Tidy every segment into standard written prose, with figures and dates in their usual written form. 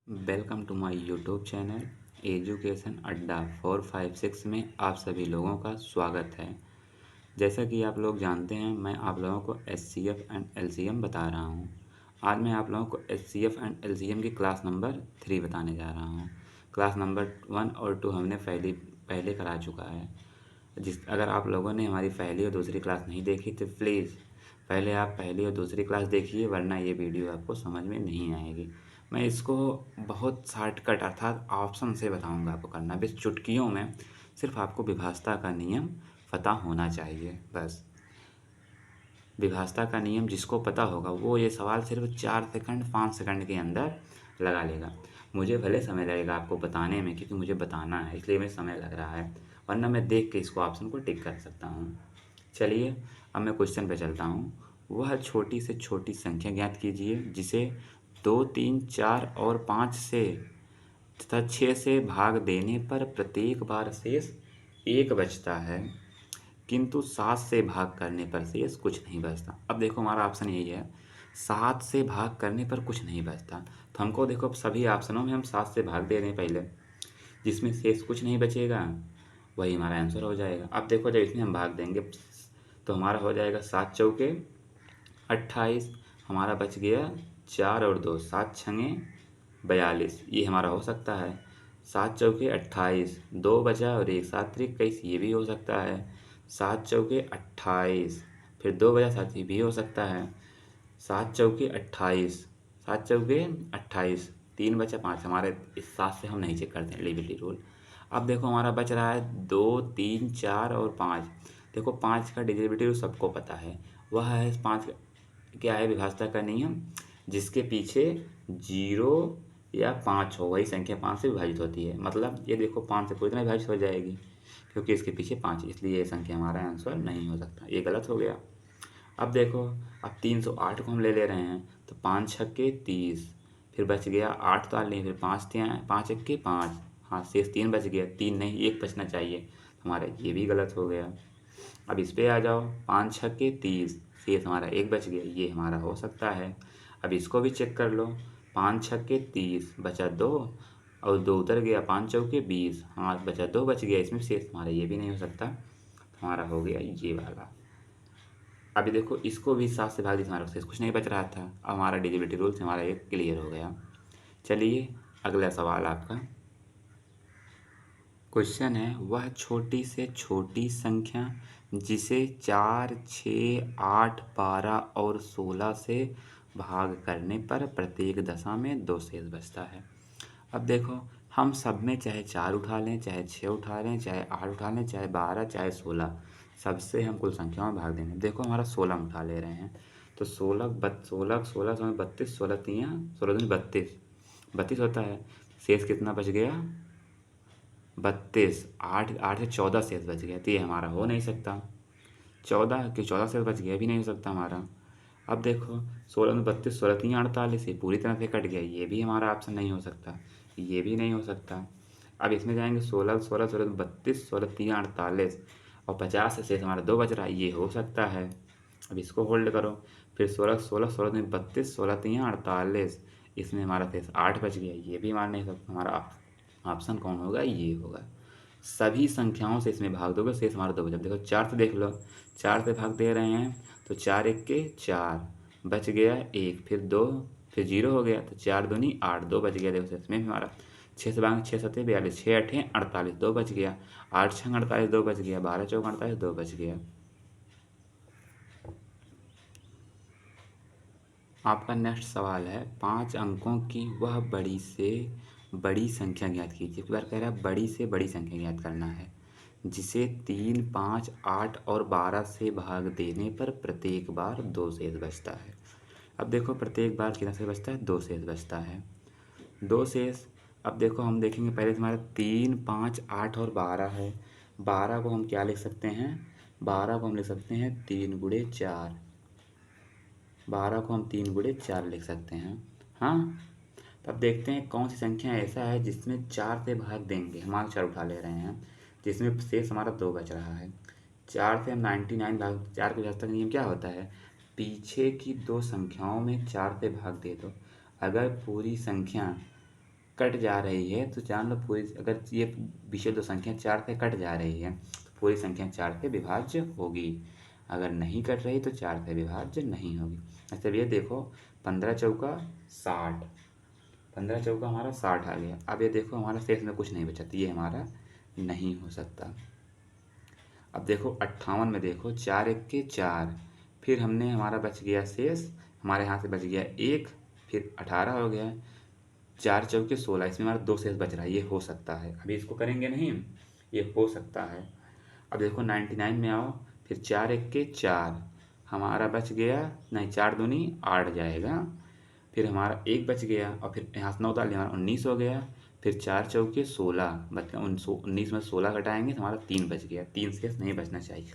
Welcome to my YouTube channel education Adda 456 में आप सभी लोगों का स्वागत है। जैसा कि आप लोग जानते हैं, मैं आप लोगों को एचसीएफ एंड एलसीएम बता रहा हूं। आज मैं आप लोगों को एचसीएफ एंड एलसीएम की क्लास नंबर 3 बताने जा रहा हूं। क्लास नंबर 1 और 2 हमने पहले करा चुका है। अगर आप लोगों ने हमारी पहली और दूसरी क्लास नहीं देखी तो प्लीज़ पहले आप पहली और दूसरी क्लास देखिए, वरना ये वीडियो आपको समझ में नहीं आएगी। मैं इसको बहुत शॉर्टकट अर्थात ऑप्शन से बताऊंगा आपको करना, बस चुटकियों में। सिर्फ आपको विभाजता का नियम पता होना चाहिए, बस। विभाजता का नियम जिसको पता होगा वो ये सवाल सिर्फ 4 सेकंड 5 सेकंड के अंदर लगा लेगा। मुझे भले समय लगेगा आपको बताने में, क्योंकि मुझे बताना है इसलिए मुझे समय लग रहा है, वरना मैं देख के इसको ऑप्शन को टिक कर सकता हूँ। चलिए अब मैं क्वेश्चन पे चलता हूँ। वह छोटी से छोटी संख्या ज्ञात कीजिए जिसे 2, 3, 4 और 5 से तथा 6 से भाग देने पर प्रत्येक बार शेष 1 बचता है, किंतु 7 से भाग करने पर शेष कुछ नहीं बचता। अब देखो हमारा ऑप्शन यही है, 7 से भाग करने पर कुछ नहीं बचता। तो हमको देखो सभी ऑप्शनों में हम 7 से भाग दे रहे हैं पहले, जिसमें शेष कुछ नहीं बचेगा, वही हमारा आंसर हो जाएगा। अब देखो जब इसमें हम भाग देंगे तो हमारा हो जाएगा 7 चौके 28, हमारा बच गया 4 और 2, 7 छंगे 42, ये हमारा हो सकता है। 7 चौके 28, 2 बचा और 1, 7 त्रिक 21, ये भी हो सकता है। 7 चौके 28, फिर 2 बचा 7, ये भी हो सकता है। 7 चौके 28, 7 चौके 28, 3 बचा 5, हमारे इस 7 से हम नहीं चेक करते हैं डिविजिबिलिटी रूल। अब देखो हमारा बच रहा है 2, 3, 4 और 5। देखो 5 का डिविजिबिलिटी रूल सबको पता है, वह है 5 क्या है, विभाजता का नियम। जिसके पीछे 0 या 5 हो वही संख्या 5 से विभाजित होती है। मतलब ये देखो 5 से पूरी तरह विभाजित हो जाएगी, क्योंकि इसके पीछे 5, इसलिए ये संख्या हमारा आंसर नहीं हो सकता, ये गलत हो गया। अब देखो, अब 308 को हम ले रहे हैं, तो 5 छक्के 30, फिर बच गया 8 तो लिए, फिर 5 एक्के 5, हाँ शेष 3 बच गया, 3 नहीं 1 बचना चाहिए, हमारा ये भी गलत हो गया। अब इस पे आ जाओ, 5 छक्के 30, शेष हमारा 1 बच गया, ये हमारा हो सकता है। अब इसको भी चेक कर लो, 5 छक्के 30 बचा 2 और 2 उतर गया, 5 चौके 20, हाँ बचा 2 बच गया, इसमें शेष हमारा ये भी नहीं हो सकता, हमारा हो गया ये वाला। अभी देखो इसको भी 7 से भाग दी, हमारा शेष कुछ नहीं बच रहा था। अब हमारा डिविजिबिलिटी रूल से हमारा ये क्लियर हो गया। चलिए अगला सवाल आपका। क्वेश्चन है, वह छोटी से छोटी संख्या जिसे 4, 6, 8, 12 और 16 से भाग करने पर प्रत्येक दशा में 2 शेष बचता है। अब देखो हम सब में चाहे 4 उठा लें, चाहे 6 उठा लें, चाहे 8 उठा लें, चाहे 12, चाहे 16, सबसे हम कुल संख्याओं में भाग देंगे। देखो हमारा 16 में उठा ले रहे हैं, तो 16 16 32, 16 तियाँ 16 दूनी 32, 32 होता है। शेष कितना बच गया, 32, 8 8 से 14 शेष बच गया, तो ये हमारा हो नहीं सकता। 14 कि 14 शेष बच गया, भी नहीं हो सकता हमारा। अब देखो 16 में 32, 16 तियाँ 48, ये पूरी तरह से कट गया, ये भी हमारा ऑप्शन नहीं हो सकता, ये भी नहीं हो सकता। अब इसमें जाएंगे 16 16 16 32, 16 तियाँ 48 और 50 से शेष हमारा 2 बच रहा है, ये हो सकता है। अब इसको होल्ड करो, फिर 16 16 16 में 32, 16 तियाँ 48, इसमें हमारा शेष 8 बच गया, ये भी हमारा नहीं सकता। हमारा ऑप्शन कौन होगा, ये होगा। सभी संख्याओं से इसमें भाग दोगे, शेष हमारा 2 बचा। देखो 4 से देख लो, 4 से भाग दे रहे हैं, तो 4 एक्के 4, बच गया 1, फिर 2, फिर 0 हो गया, तो 4 दूनी 8, 2 बच गया। देखो इसमें भी हमारा 6 से भाग 6 7 42, 6 8 48, 2 बच गया, 8 6 48, 2 बच गया, 12 चौक 48, 2 बच गया। आपका नेक्स्ट सवाल है, 5 अंकों की वह बड़ी से बड़ी संख्या ज्ञात कीजिए। बार कह रहा है बड़ी से बड़ी संख्या ज्ञात करना है जिसे 3, 5, 8 और 12 से भाग देने पर प्रत्येक बार 2 शेष बचता है। अब देखो प्रत्येक बार कितना शेष बचता है, 2 शेष बचता है, 2 शेष। अब देखो हम देखेंगे पहले तुम्हारा 3, 5, 8 और 12 है। 12 को हम क्या लिख सकते हैं, 12 को हम लिख सकते हैं 3 गुणे 4, 12 को हम 3 गुणे 4 लिख सकते हैं। हाँ, तब देखते हैं कौन सी संख्या ऐसा है जिसमें 4 से भाग देंगे, हम 4 उठा ले रहे हैं, जिसमें शेष हमारा 2 बच रहा है। 4 से हम 99 भाग, 4 के विभाजक नियम क्या होता है, पीछे की 2 संख्याओं में 4 से भाग दे दो। अगर पूरी संख्या कट जा रही है तो जान लो पूरी, अगर ये विषय दो संख्या 4 से कट जा रही है तो पूरी संख्या 4 से विभाज्य होगी। अगर नहीं कट रही तो 4 से विभाज्य नहीं होगी। अच्छा ये देखो 15 चौका 60, 15 चौका हमारा 60 आ गया। अब ये देखो हमारा शेष में कुछ नहीं बचा, तो ये हमारा नहीं हो सकता। अब देखो 58 में देखो 4 1 4, फिर हमने हमारा बच गया शेष, हमारे यहाँ से बच गया 1, फिर 18 हो गया, 4 चौके 16, इसमें हमारा 2 शेष बच रहा है, ये हो सकता है। अभी इसको करेंगे नहीं, ये हो सकता है। अब देखो 99 में आओ, फिर 4 1 4, हमारा बच गया नहीं, 4 दूनी 8 जाएगा, फिर हमारा 1 बच गया और फिर यहाँ से 9 डाल दिया, हमारा 19 हो गया, फिर 4 चौके 16 बच गया, 19 में 16 घटाएंगे तो हमारा 3 बच गया, 3 शेष नहीं बचना चाहिए,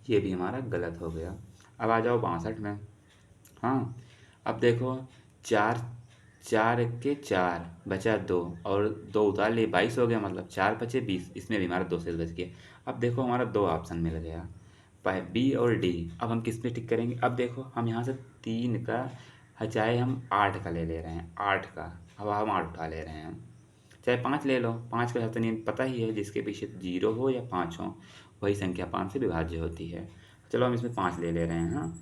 ये भी हमारा गलत हो गया। अब आ जाओ 62 में। हाँ अब देखो 4 4 1 4 बचा 2 और 2 उतार लिए, 22 हो गया, मतलब 4 बचे 20, इसमें भी हमारा 2 शेष बच गया। अब देखो हमारा 2 ऑप्शन मिल गया, बी और डी। अब हम किस पे टिक करेंगे? अब देखो हम यहाँ से 3 का, चाहे हम 8 का ले रहे हैं, 8 का, अब हम 8 उठा ले रहे हैं, चाहे 5 ले लो, 5 का तो नियम पता ही है, जिसके पीछे 0 हो या 5 हो वही संख्या 5 से विभाज्य होती है। चलो हम इसमें 5 ले रहे हैं। हाँ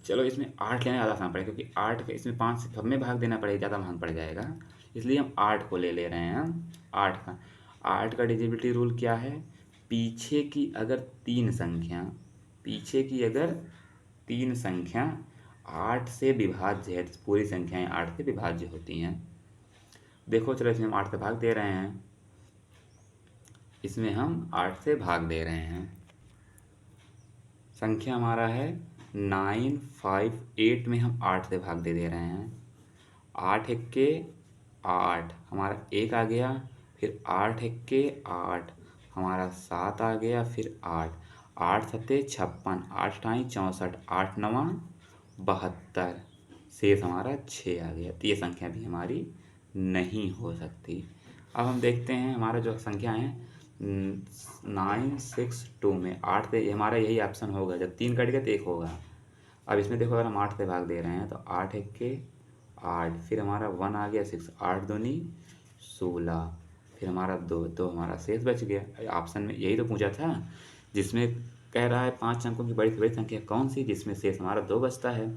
चलो इसमें 8 लेना ज़्यादा आसान पड़ेगा, क्योंकि 8 का इसमें 5 से सब में भाग देना पड़ेगा, ज़्यादा महंगा पड़ जाएगा, इसलिए हम 8 को ले रहे हैं। 8 का, 8 का डिजिबिलिटी रूल क्या है? पीछे की अगर 3 संख्या, पीछे की अगर 3 संख्या 8 से विभाज्य है तो पूरी संख्याएं 8 से विभाज्य होती हैं। देखो चलो इसमें हम 8 से भाग दे रहे हैं, इसमें हम 8 से भाग दे रहे हैं, संख्या हमारा है 958 में हम 8 से भाग दे रहे हैं। 8 1 8 हमारा 1 आ गया, फिर 8 1 8 हमारा 7 आ गया, फिर 8 8 7 56, 8 टाई 64, 8 9 72, शेष हमारा 6 आ गया, तो ये संख्या भी हमारी नहीं हो सकती। अब हम देखते हैं हमारा जो संख्या है 962 में 8 से, हमारा यही ऑप्शन होगा, जब 3 कट गया तो 1 होगा। अब इसमें देखो अगर हम 8 से भाग दे रहे हैं तो 8 1 8, फिर हमारा 1 आ गया 6, 8 दूनी 16, फिर हमारा 2 2 हमारा शेष बच गया। ऑप्शन में यही तो पूछा था, जिसमें कह रहा है 5 अंकों की बड़ी से बड़ी संख्या कौन सी, जिसमें शेष हमारा 2 बचता है,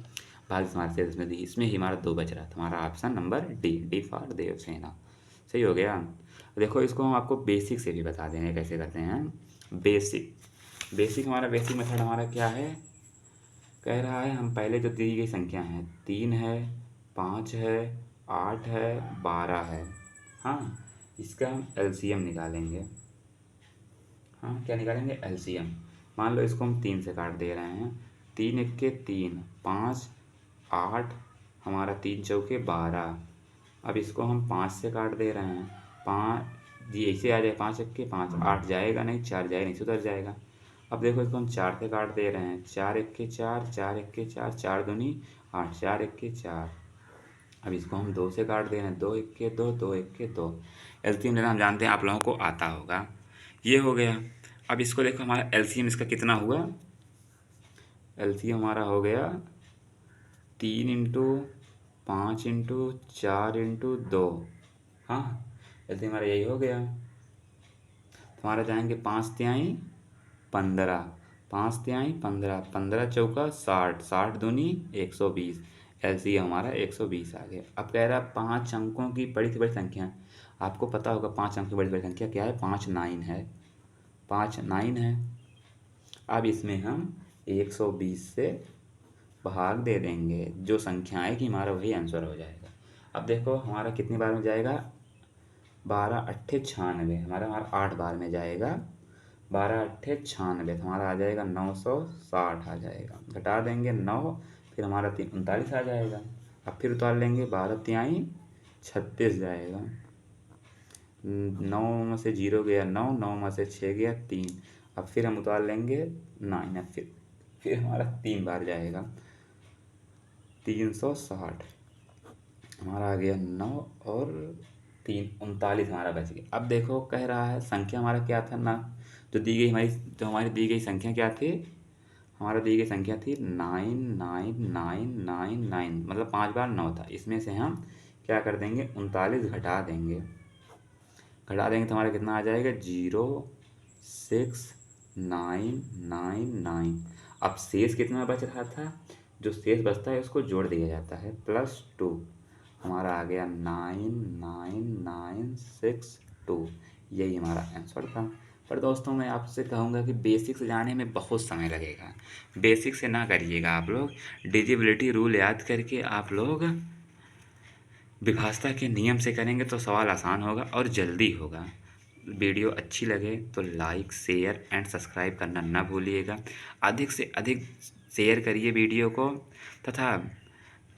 भाग हमारे शेष में दी, इसमें ही हमारा 2 बच रहा था। हमारा option number D, D for Devsena, सही हो गया। देखो इसको हम आपको बेसिक से भी बता देंगे कैसे करते हैं। बेसिक, बेसिक हमारा बेसिक मेथड हमारा क्या है, कह रहा है हम पहले जो दी गई संख्या है 3 है, 5 है, 8 है, 12 है, हाँ इसका हम एलसीएम निकालेंगे। हाँ क्या निकालेंगे? एलसीएम। मान लो इसको हम 3 से काट दे रहे हैं, 3 1 3, 5 8 हमारा 3 चौके 12। अब इसको हम 5 से काट दे रहे हैं, 5 जी ऐसे आ जाए, 5 1 5, 8 जाएगा नहीं, 4 जाएगा नहीं, उधर जाएगा। अब देखो इसको हम 4 से काट दे रहे हैं, 4 1 4, 4 1 4, 4 दूनी 8, 4 1 4। अब इसको हम 2 से काट दे रहे हैं, 2 1 2, 2 1 2। एलसीएम लेना हम जानते हैं, आप लोगों को आता होगा। ये हो गया। अब इसको देखो हमारा एलसीएम इसका कितना हुआ, एलसीएम हमारा हो गया 3 इंटू 5 इंटू 4 इंटू 2। हाँ एलसीएम हमारा यही हो गया। हमारा जाएंगे 5 तिहाई 15, 5 तिहाई 15, 15 चौका 60, 60 दूनी 120, एलसीएम हमारा 120 आ गया। अब कह रहा है 5 अंकों की बड़ी से बड़ी संख्या, आपको पता होगा 5 अंकों की बड़ी से बड़ी संख्या क्या है, 5 9 है, 5 9 है। अब इसमें हम 120 से भाग दे देंगे, जो संख्या आएगी हमारा वही आंसर हो जाएगा। अब देखो हमारा कितनी बार में जाएगा, 12 8 96, हमारा 8 बार में जाएगा, 12 8 96, तो हमारा आ जाएगा 960 आ जाएगा, घटा देंगे 9, फिर हमारा 39 आ जाएगा। अब फिर उतार लेंगे, 12 तिहाई 36 जाएगा, 9 में से 0 गया 9, 9 में से 6 गया 3। अब फिर हम उतार लेंगे 9, अब फिर हमारा 3 बार जाएगा, 360, हमारा आ गया 9 और 3 39 हमारा बच गया। अब देखो कह रहा है संख्या हमारा क्या था ना, जो दी गई हमारी, जो हमारी दी गई संख्या क्या थी, हमारा दी गई संख्या थी 9999, मतलब 5 बार 9 था, इसमें से हम क्या कर देंगे, 39 घटा देंगे तो हमारा कितना आ जाएगा, 06999। अब शेष कितना बच रहा था, जो शेष बचता है उसको जोड़ दिया जाता है, +2, हमारा आ गया 99962। यही हमारा आंसर था। पर दोस्तों मैं आपसे कहूँगा कि बेसिक्स जाने में बहुत समय लगेगा, बेसिक से ना करिएगा आप लोग, डिजिबिलिटी रूल याद करके आप लोग विभाजता के नियम से करेंगे तो सवाल आसान होगा और जल्दी होगा। वीडियो अच्छी लगे तो लाइक शेयर एंड सब्सक्राइब करना ना भूलिएगा। अधिक से अधिक शेयर करिए वीडियो को तथा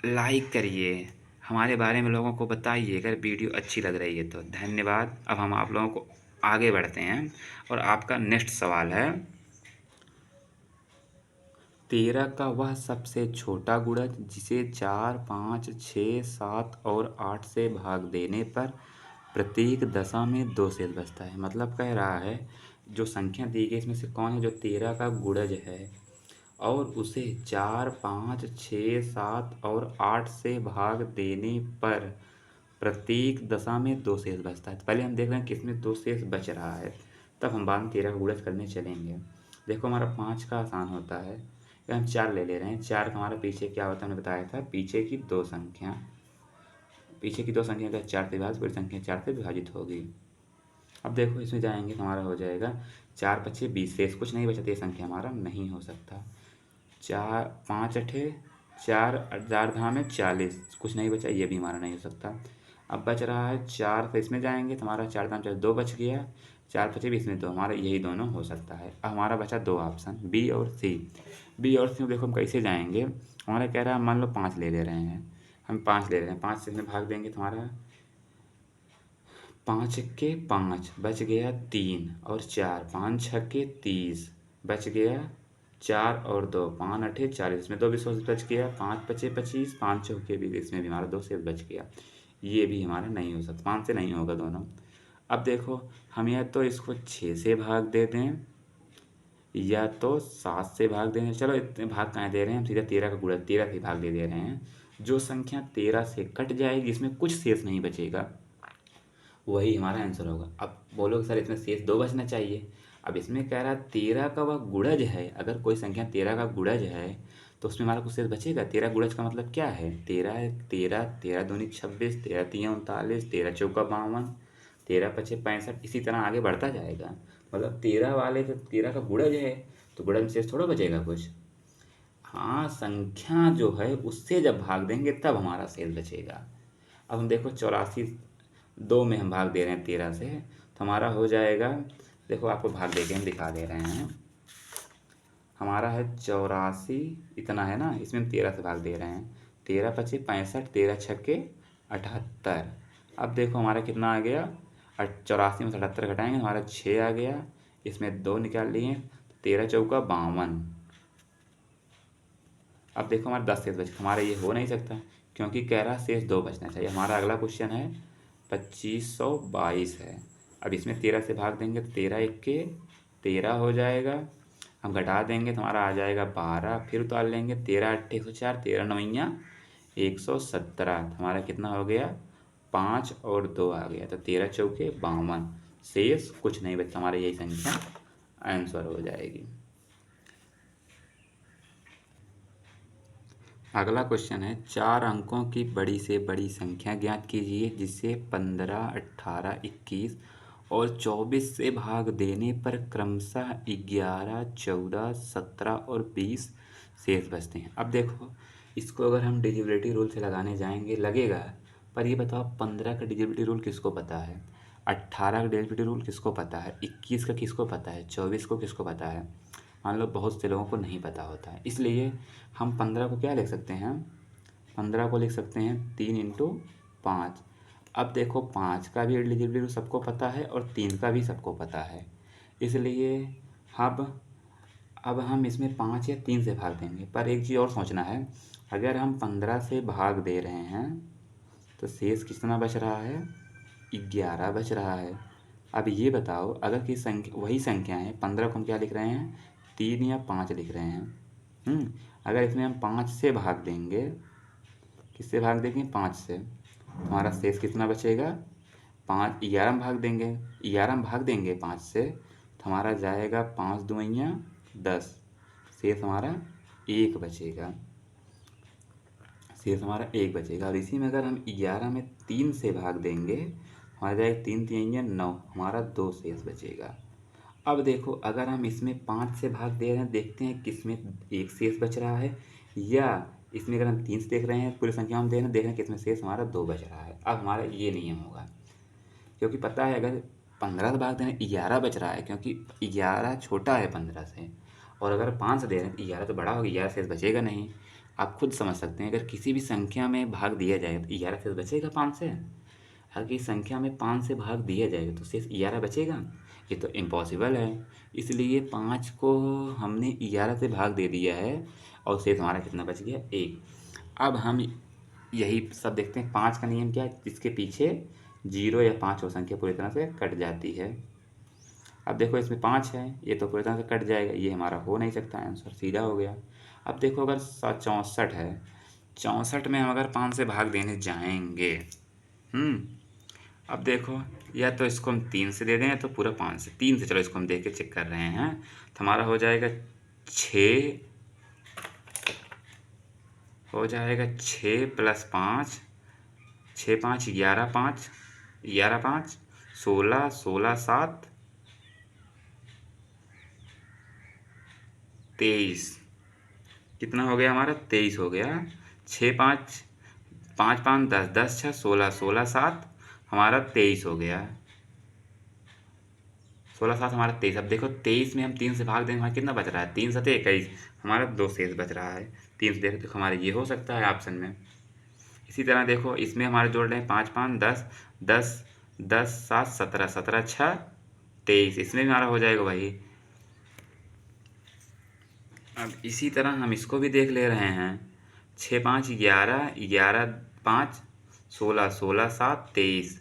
लाइक करिए, हमारे बारे में लोगों को बताइए अगर वीडियो अच्छी लग रही है तो। धन्यवाद। अब हम आप लोगों को आगे बढ़ते हैं और आपका नेक्स्ट सवाल है, 13 का वह सबसे छोटा गुणज जिसे 4, 5, 6, 7 और 8 से भाग देने पर प्रत्येक दशा में 2 शेष बचता है। मतलब कह रहा है जो संख्या दी गई इसमें से कौन है जो 13 का गुणज है और उसे 4, 5, 6, 7 और 8 से भाग देने पर प्रत्येक दशा में 2 शेष बचता है। तो पहले हम देख रहे हैं किसमें 2 शेष बच रहा है, तब हम बाद में 13 का गुणज करने चलेंगे। देखो हमारा 5 का आसान होता है, हम 4 ले रहे हैं। 4 का हमारा पीछे क्या होता है हमने बताया था, पीछे की दो संख्या का 4 से विभाजित, बड़ी संख्या 4 से विभाजित होगी। अब देखो इसमें जाएंगे तो हमारा हो जाएगा 4 पछे 20, शेष कुछ नहीं बचा, ये संख्या हमारा नहीं हो सकता। 4, 5 अठे 4, 4 धामे 40, कुछ नहीं बचा, ये भी हमारा नहीं हो सकता। अब बच रहा है 4, तो इसमें जाएंगे तो हमारा 4 दाम 4 2 बच गया, 4 पचे 20 में 2, हमारा यही दोनों हो सकता है। अब हमारा बचा 2 ऑप्शन, बी और सी। बी और सी में देखो हम कैसे जाएंगे, हमारा कह रहा है मान लो 5 ले रहे हैं, हम 5 ले रहे हैं, 5 से इसमें भाग देंगे तो हमारा 5 के 5 बच गया 3 और 4, 5 छक्के 30 बच गया 4 और 2, 5 अठे 40, इसमें 2 भी शेष बच गया, 5 पचे 25, 5 चौके भी, इसमें भी हमारा 2 शेष बच गया। ये भी हमारा नहीं हो सकता, 5 से नहीं होगा दोनों। अब देखो हम या तो इसको 6 से भाग दे दें या तो 7 से भाग दें। चलो इतने भाग कहाँ दे रहे हैं, हम सीधा 13 का गुणा 13 से भाग दे रहे हैं। जो संख्या 13 से कट जाएगी इसमें कुछ शेष नहीं बचेगा, वही हमारा आंसर होगा। अब बोलोगे सर इसमें शेष 2 बचना चाहिए, अब इसमें कह रहा है 13 का वह गुणज है, अगर कोई संख्या 13 का गुणज है तो उसमें हमारा कुछ शेष बचेगा। 13 गुणज का मतलब क्या है, 13 है 13, 13 दूनी 26, 13 तिया 39, 13 चौका 52, 13 पचे 65, इसी तरह आगे बढ़ता जाएगा। मतलब 13 वाले जब 13 का गुणज है तो गुणज में शेष थोड़ा बचेगा कुछ। हाँ, संख्या जो है उससे जब भाग देंगे तब हमारा शेष बचेगा। अब हम देखो 84 2 में हम भाग दे रहे हैं 13 से, तो हमारा हो जाएगा, देखो आपको भाग दे के हम दिखा दे रहे हैं, हमारा है 84, इतना है ना, इसमें हम 13 से भाग दे रहे हैं, 13 पचे 65, 13 छक्के 78। अब देखो हमारा कितना आ गया, 84 में से 78 घटाएंगे हमारा 6 आ गया, इसमें 2 निकाल लिए, 13 चौका 52। अब देखो हमारा 10 शेष बचा, हमारा ये हो नहीं सकता क्योंकि कह रहा शेष 2 बचना चाहिए। हमारा अगला क्वेश्चन है 2522 है। अब इसमें 13 से भाग देंगे तो 13 इक्के 13 हो जाएगा, हम घटा देंगे तो हमारा आ जाएगा 12, फिर उतार लेंगे 13 अट्ठे 104, 13 नवैया 117, हमारा कितना हो गया 5 और 2 आ गया, तो 13 चौके 52, शेष कुछ नहीं बचता, हमारा यही संख्या आंसर हो जाएगी। अगला क्वेश्चन है 4 अंकों की बड़ी से बड़ी संख्या ज्ञात कीजिए जिससे 15, 18, 21 और 24 से भाग देने पर क्रमशः 11, 14, 17 और 20 शेष बचते हैं। अब देखो इसको अगर हम डिजिबिलिटी रूल से लगाने जाएंगे लगेगा, पर ये बताओ 15 का डिजिबिलिटी रूल किसको पता है, 18 का डिजिबिलिटी रूल किसको पता है, 21 का किसको पता है, 24 को किसको पता है। मान लो बहुत से लोगों को नहीं पता होता है, इसलिए हम 15 को क्या लिख सकते हैं, 15 को लिख सकते हैं 3 इंटू 5। अब देखो 5 का भी एलिजिबिलिटी सबको पता है और 3 का भी सबको पता है, इसलिए अब हम इसमें 5 या 3 से भाग देंगे। पर एक चीज़ और सोचना है, अगर हम 15 से भाग दे रहे हैं तो शेष कितना बच रहा है, 11 बच रहा है। अब ये बताओ अगर किसी संख्या वही संख्या है, 15 को हम क्या लिख रहे हैं 3 या 5 लिख रहे हैं। अगर इसमें हम 5 से भाग देंगे, किससे भाग देंगे 5 से, हमारा शेष कितना बचेगा, 5 11 में भाग देंगे, 11 में भाग देंगे 5 से, तो हमारा जाएगा 5 दूनिया 10, शेष हमारा 1 बचेगा, शेष हमारा 1 बचेगा। और इसी में अगर हम 11 में 3 से भाग देंगे, हमारा जाएगा 3 3 9, हमारा 2 शेष बचेगा। अब देखो अगर हम इसमें 5 से भाग दे रहे हैं, देखते हैं किसमें 1 शेष बच रहा है, या इसमें अगर हम 3 से देख रहे हैं पूरी संख्या हम दे रहे हैं, देख रहे हैं किसमें शेष हमारा 2 बच रहा है। अब हमारा ये नियम होगा, क्योंकि पता है अगर 15 से भाग दे रहे हैं 11 बच रहा है, क्योंकि 11 छोटा है 15 से, और अगर 5 से दे रहे हैं तो 11 तो बड़ा होगा, 11 शेष बचेगा नहीं। आप खुद समझ सकते हैं, अगर किसी भी संख्या में भाग दिया जाए तो 11 शेष बचेगा 5 से। अगर किसी संख्या में 5 से भाग दिया जाएगा तो शेष 11 बचेगा, ये तो इम्पॉसिबल है। इसलिए 5 को हमने 11 से भाग दे दिया है और शेष हमारा कितना बच गया, 1। अब हम यही सब देखते हैं, 5 का नियम क्या है, जिसके पीछे 0 या 5 और संख्या पूरी तरह से कट जाती है। अब देखो इसमें 5 है, ये तो पूरी तरह से कट जाएगा, ये हमारा हो नहीं सकता, आंसर सीधा हो गया। अब देखो अगर 64 है, 64 में हम अगर 5 से भाग देने जाएंगे, अब देखो या तो इसको हम 3 से दे दें तो पूरा 5 से, 3 से चलो इसको हम देख के चेक कर रहे हैं, तो हमारा हो जाएगा 6, हो जाएगा 6 + 5, 6 5 11, 5 11 5 16, 16 7 23, कितना हो गया हमारा, 23 हो गया। 6 5 5 5 10 10 6 16 16 7 हमारा 23 हो गया, 16 7 हमारा 23। अब देखो 23 में हम 3 से भाग देंगे, हमारा कितना बच रहा है, 3 7 21, हमारा 2 शेष बच रहा है। 3 से देखो हमारा ये हो सकता है ऑप्शन में। इसी तरह देखो इसमें हमारे जोड़ रहे हैं 5 5 10 10 10 7 17 17 6 23, इसमें भी हमारा हो जाएगा वही। अब इसी तरह हम इसको भी देख ले रहे हैं, 6 5 11 11 5 16 16 7 23,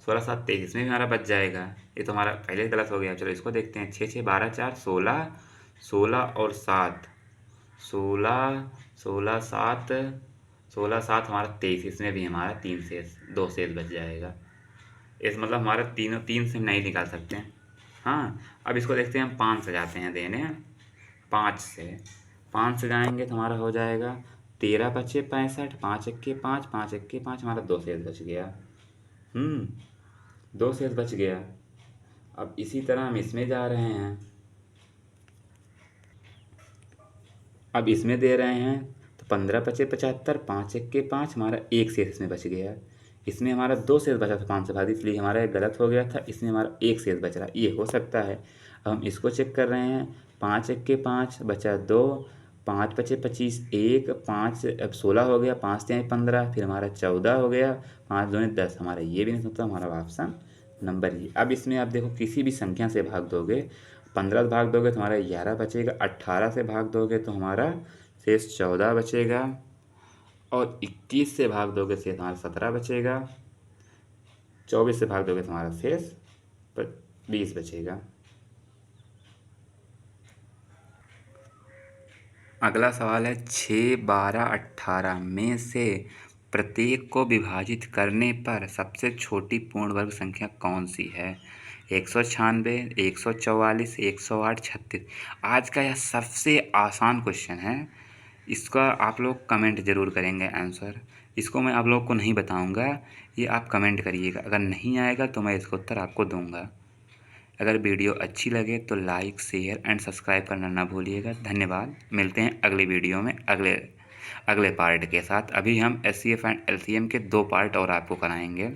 16 7 23, इसमें भी हमारा बच जाएगा। ये तो हमारा पहले गलत हो गया, चलो इसको देखते हैं। 6 6 12 4 16 16 और 7 16 16 7 16 7 हमारा 23, इसमें भी हमारा 3 शेष 2 शेष बच जाएगा। इस मतलब हमारा तीनों 3 से नहीं निकाल सकते हैं। हाँ, अब इसको देखते हैं, हम 5 से जाते हैं देने, 5 से जाएंगे तो हमारा हो जाएगा 13 बचे 65, 5 1 5 5 1 5, हमारा 2 शेष बच गया। 2 शेष बच गया। अब इसी तरह हम इसमें जा रहे हैं, अब इसमें दे रहे हैं तो 15 बचे 75, 5 1 5, हमारा 1 शेष इसमें बच गया। इसमें हमारा 2 शेष बचा था 5 से भाग, इसलिए हमारा ये गलत हो गया था, इसमें हमारा 1 शेष बच रहा, ये हो सकता है। अब हम इसको चेक कर रहे हैं, 5 1 5 बचा 2, 5 बचे 25 1, 5 अब 16 हो गया, 5 3 15, फिर हमारा 14 हो गया, 5 2 10, हमारा ये भी नहीं सकता, हमारा ऑप्शन नंबर ये। अब इसमें आप देखो किसी भी संख्या से भाग दोगे, 15 से भाग दोगे तो हमारा 11 बचेगा, 18 से भाग दोगे तो हमारा शेष 14 बचेगा, और 21 से भाग दोगे शेष हमारा 17 बचेगा, 24 से भाग दोगे तो हमारा शेष 20 बचेगा। अगला सवाल है, 6 12 18 में से प्रत्येक को विभाजित करने पर सबसे छोटी पूर्ण वर्ग संख्या कौन सी है। 196, 144, 108, 36। आज का यह सबसे आसान क्वेश्चन है, इसका आप लोग कमेंट ज़रूर करेंगे आंसर। इसको मैं आप लोग को नहीं बताऊंगा, ये आप कमेंट करिएगा, अगर नहीं आएगा तो मैं इसका उत्तर आपको दूंगा। अगर वीडियो अच्छी लगे तो लाइक शेयर एंड सब्सक्राइब करना ना भूलिएगा। धन्यवाद। मिलते हैं अगली वीडियो में अगले पार्ट के साथ। अभी हम SCF एंड LCM के 2 पार्ट और आपको कराएंगे।